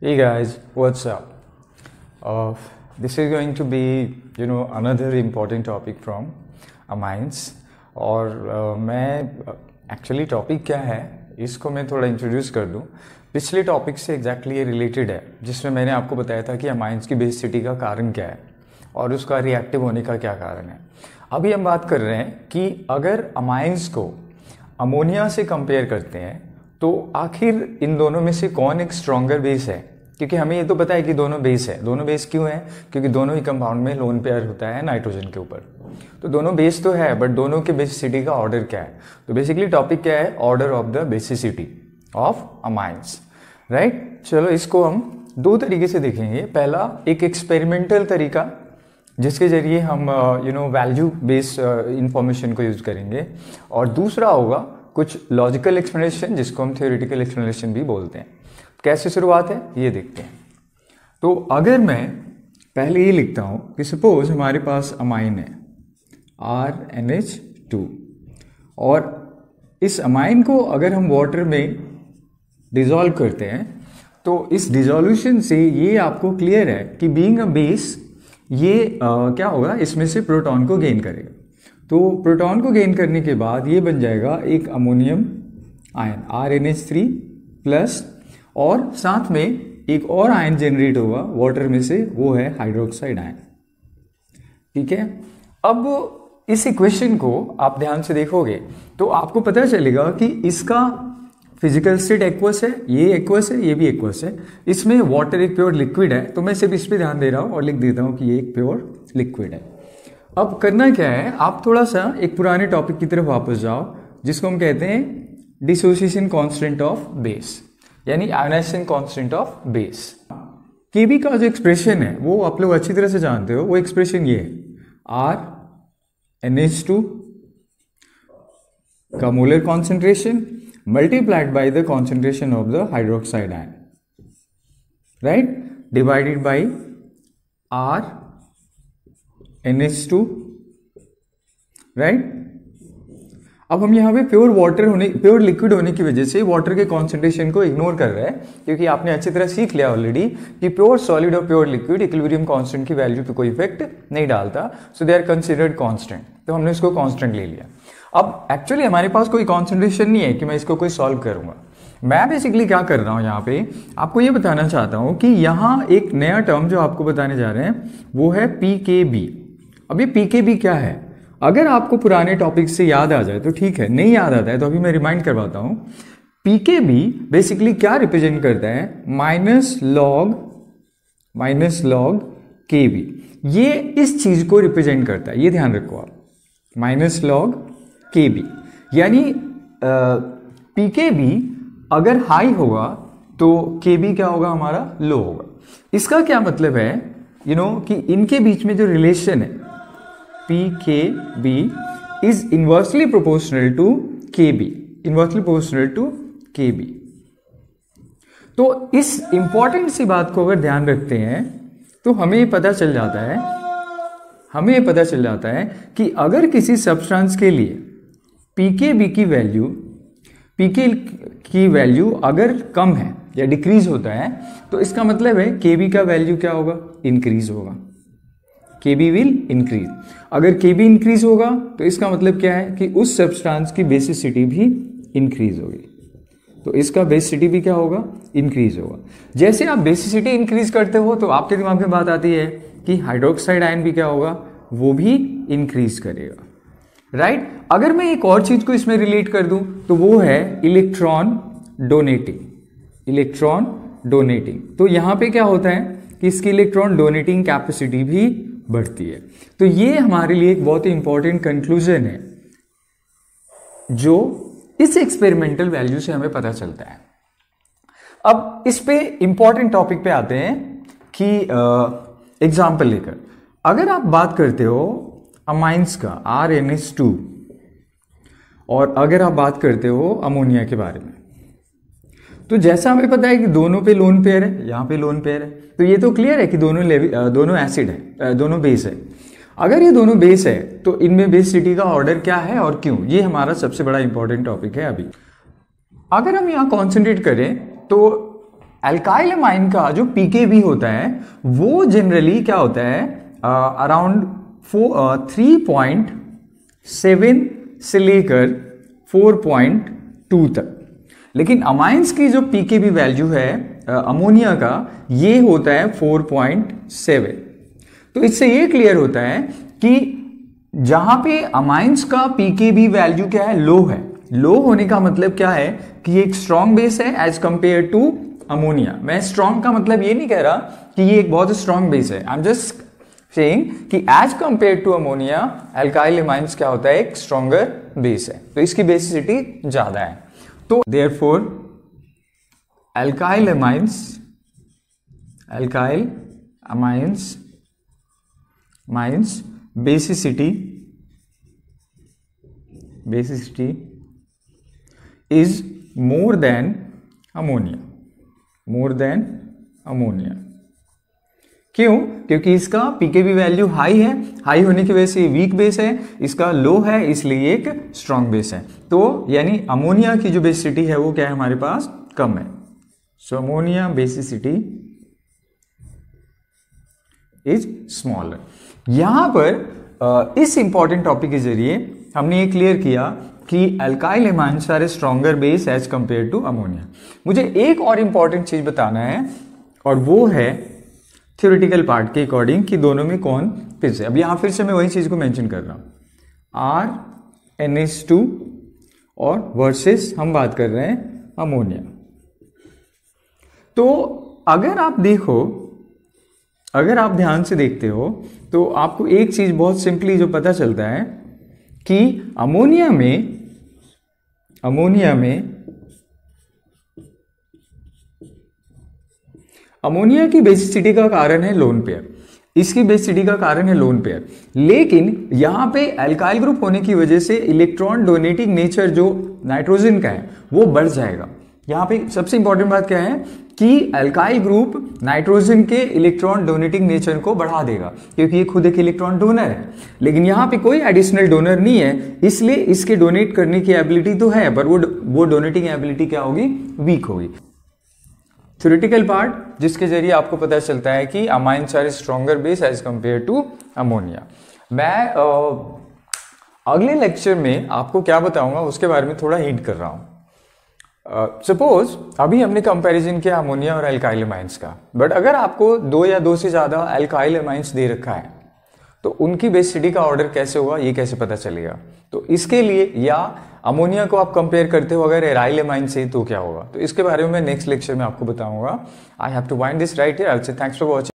Hey guys, what's up? This is going to be, another important topic from amines. और मैं actually topic क्या है इसको मैं थोड़ा इंट्रोड्यूस कर दूं। पिछले टॉपिक से एग्जैक्टली ये रिलेटेड है, जिसमें मैंने आपको बताया था कि अमाइंस की बेसिसिटी का कारण क्या है और उसका रिएक्टिव होने का क्या कारण है। अभी हम बात कर रहे हैं कि अगर अमाइंस को अमोनिया से कंपेयर करते हैं तो आखिर इन दोनों में से कौन एक स्ट्रॉन्गर बेस है, क्योंकि हमें ये तो पता है कि दोनों बेस है। दोनों बेस क्यों है? क्योंकि दोनों ही कंपाउंड में लोन पेयर होता है नाइट्रोजन के ऊपर। तो दोनों बेस तो है, बट दोनों के बेसिसिटी का ऑर्डर क्या है? तो बेसिकली टॉपिक क्या है? Order of the basicity of amines, right. चलो इसको हम दो तरीके से देखेंगे। पहला एक एक्सपेरिमेंटल तरीका जिसके जरिए हम वैल्यू बेस्ड इंफॉर्मेशन को यूज करेंगे, और दूसरा होगा कुछ लॉजिकल एक्सप्लेनेशन जिसको हम थ्योरेटिकल एक्सप्लेनेशन भी बोलते हैं। कैसे शुरुआत है ये देखते हैं। तो अगर मैं पहले ये लिखता हूं कि सपोज हमारे पास अमाइन है RNH2, और इस अमाइन को अगर हम वाटर में डिसॉल्व करते हैं तो इस डिसॉल्यूशन से ये आपको क्लियर है कि बीइंग अ बेस ये क्या होगा, इसमें से प्रोटॉन को गेन करेगा। तो प्रोटॉन को गेन करने के बाद ये बन जाएगा एक अमोनियम आयन RNH3 प्लस, और साथ में एक और आयन जनरेट होगा वाटर में से, वो है हाइड्रोक्साइड आयन। ठीक है, अब इस इक्वेशन को आप ध्यान से देखोगे तो आपको पता चलेगा कि इसका फिजिकल स्टेट एक्वस है, ये एक्वस है, ये भी एक्वस है। इसमें वाटर एक प्योर लिक्विड है, तो मैं सिर्फ इस पे ध्यान दे रहा हूं और लिख देता हूं कि ये एक प्योर लिक्विड है। अब करना क्या है, आप थोड़ा सा एक पुराने टॉपिक की तरफ वापस जाओ जिसको हम कहते हैं डिसोसिएशन कांस्टेंट ऑफ बेस, यानी आयोनाइजेशन कांस्टेंट ऑफ बेस। केबी का जो एक्सप्रेशन है वो आप लोग अच्छी तरह से जानते हो। वो एक्सप्रेशन ये है RNH2 का molar concentration multiplied by the concentration of the hydroxide ion, right, divided by RNH2, right. अब हम यहाँ पे प्योर लिक्विड होने की वजह से वाटर के कॉन्सेंट्रेशन को इग्नोर कर रहे हैं, क्योंकि आपने अच्छी तरह सीख लिया ऑलरेडी कि प्योर सॉलिड और प्योर लिक्विड इक्विलिब्रियम कांस्टेंट की वैल्यू पे कोई इफेक्ट नहीं डालता, सो दे आर कंसिडर्ड कांस्टेंट। तो हमने इसको कांस्टेंट ले लिया। अब एक्चुअली हमारे पास कोई कॉन्सेंट्रेशन नहीं है कि मैं इसको कोई सॉल्व करूंगा। मैं बेसिकली क्या कर रहा हूं, यहाँ पे आपको ये बताना चाहता हूं कि यहाँ एक नया टर्म जो आपको बताने जा रहे हैं वो है PKB। अब ये PKB क्या है? अगर आपको पुराने टॉपिक से याद आ जाए तो ठीक है, नहीं याद आता है तो अभी मैं रिमाइंड करवाता हूं। PKB बेसिकली क्या रिप्रेजेंट करता है? Minus log KB। ये इस चीज को रिप्रेजेंट करता है, ये ध्यान रखो आप, माइनस लॉग KB। यानी PKB अगर हाई होगा तो KB क्या होगा? हमारा लो होगा। इसका क्या मतलब है कि इनके बीच में जो रिलेशन है PKB is inversely proportional to KB, inversely proportional to KB। तो इस इंपॉर्टेंट सी बात को अगर ध्यान रखते हैं तो हमें पता चल जाता है कि अगर किसी सब्सटेंस के लिए PKB की वैल्यू अगर कम है या डिक्रीज होता है तो इसका मतलब है KB का वैल्यू क्या होगा? इंक्रीज होगा। KB will increase. अगर KB इंक्रीज होगा तो इसका मतलब क्या है कि उस सब्सटेंस की बेसिसिटी भी इंक्रीज होगी। तो इसका बेसिसिटी भी क्या होगा? इंक्रीज होगा। जैसे आप बेसिसिटी इंक्रीज करते हो तो आपके दिमाग में बात आती है कि हाइड्रोक्साइड आयन भी क्या होगा? वो भी इंक्रीज करेगा, राइट। अगर मैं एक और चीज को इसमें रिलेट कर दूं तो वो है इलेक्ट्रॉन डोनेटिंग। तो यहां पे क्या होता है कि इसकी इलेक्ट्रॉन डोनेटिंग कैपेसिटी भी बढ़ती है। तो ये हमारे लिए एक बहुत ही इंपॉर्टेंट कंक्लूजन है जो इस एक्सपेरिमेंटल वैल्यू से हमें पता चलता है। अब इस पे इंपॉर्टेंट टॉपिक पे आते हैं कि एग्जाम्पल लेकर अगर आप बात करते हो अमाइंस का RNH2, और अगर आप बात करते हो अमोनिया के बारे में, तो जैसा हमें पता है कि दोनों पे लोन पेयर है, यहाँ पे लोन पेयर है, तो ये तो क्लियर है कि दोनों एसिड है, दोनों बेस है। अगर ये दोनों बेस है तो इनमें बेसिसिटी का ऑर्डर क्या है और क्यों, ये हमारा सबसे बड़ा इंपॉर्टेंट टॉपिक है। अभी अगर हम यहाँ कॉन्सेंट्रेट करें तो एल्काइल अमाइन का जो pKb होता है वो जनरली क्या होता है, अराउंड 3.7 से लेकर 4.2 तक। लेकिन अमाइंस की जो pKb वैल्यू है अमोनिया का, ये होता है 4.7। तो इससे ये क्लियर होता है कि जहां पे अमाइंस का pKb वैल्यू क्या है, लो है। लो होने का मतलब क्या है कि ये एक स्ट्रॉन्ग बेस है एज कंपेयर टू अमोनिया। मैं स्ट्रॉन्ग का मतलब ये नहीं कह रहा कि ये एक बहुत स्ट्रॉन्ग बेस है, आई एम जस्ट सेइंग कि as compare to ammonia alkyl amines क्या होता है, एक स्ट्रॉन्गर बेस है, तो इसकी बेसिसिटी ज्यादा है। तो therefore alkyl amines basicity is more than ammonia। क्यों? क्योंकि इसका pKb वैल्यू हाई है, हाई होने की वजह से वीक बेस है, इसका लो है इसलिए एक स्ट्रॉन्ग बेस है। तो यानी अमोनिया की जो बेसिसिटी है वो क्या है हमारे पास, कम है। सो अमोनिया बेसिसिटी इज स्मॉलर। यहां पर इस इंपॉर्टेंट टॉपिक के जरिए हमने ये क्लियर किया कि alkyl amines are stronger base as compare to ammonia. मुझे एक और इंपॉर्टेंट चीज बताना है और वो है थ्योरेटिकल पार्ट के अकॉर्डिंग कि दोनों में कौन फिर है। अब यहां फिर से मैं वही चीज को मेंशन कर रहा हूं, RnH2 और वर्सेस हम बात कर रहे हैं अमोनिया। तो अगर आप ध्यान से देखते हो तो आपको एक चीज बहुत सिंपली जो पता चलता है कि अमोनिया की बेसिसिटी का कारण है लोन पेयर, इसकी बेसिसिटी का कारण है लोन पेयर। लेकिन यहां पे अल्काइल ग्रुप होने की वजह से इलेक्ट्रॉन डोनेटिंग नेचर जो नाइट्रोजन का है वो बढ़ जाएगा। यहां पे सबसे इंपॉर्टेंट बात क्या है कि अल्काइल ग्रुप नाइट्रोजन के इलेक्ट्रॉन डोनेटिंग नेचर को बढ़ा देगा क्योंकि ये खुद एक इलेक्ट्रॉन डोनर है। लेकिन यहां पे कोई एडिशनल डोनर नहीं है, इसलिए इसके डोनेट करने की एबिलिटी तो है पर वो डोनेटिंग एबिलिटी क्या होगी, वीक होगी। थ्योरेटिकल पार्ट जिसके जरिए आपको पता चलता है कि amines are stronger base as compare to ammonia. मैं अगले लेक्चर में आपको क्या बताऊंगा उसके बारे में थोड़ा हिंट कर रहा हूं। सपोज अभी हमने कंपैरिजन किया अमोनिया और अल्काइल अमाइंस का, बट अगर आपको 2 या 2 से ज्यादा अल्काइल अमाइंस दे रखा है तो उनकी बेसिसिटी का ऑर्डर कैसे होगा, ये कैसे पता चलेगा। तो इसके लिए, या अमोनिया को आप कंपेयर करते हो अगर एराइल अमाइन से तो क्या होगा, तो इसके बारे में मैं नेक्स्ट लेक्चर में आपको बताऊंगा। I have to wind this right here. I will say thanks for watching.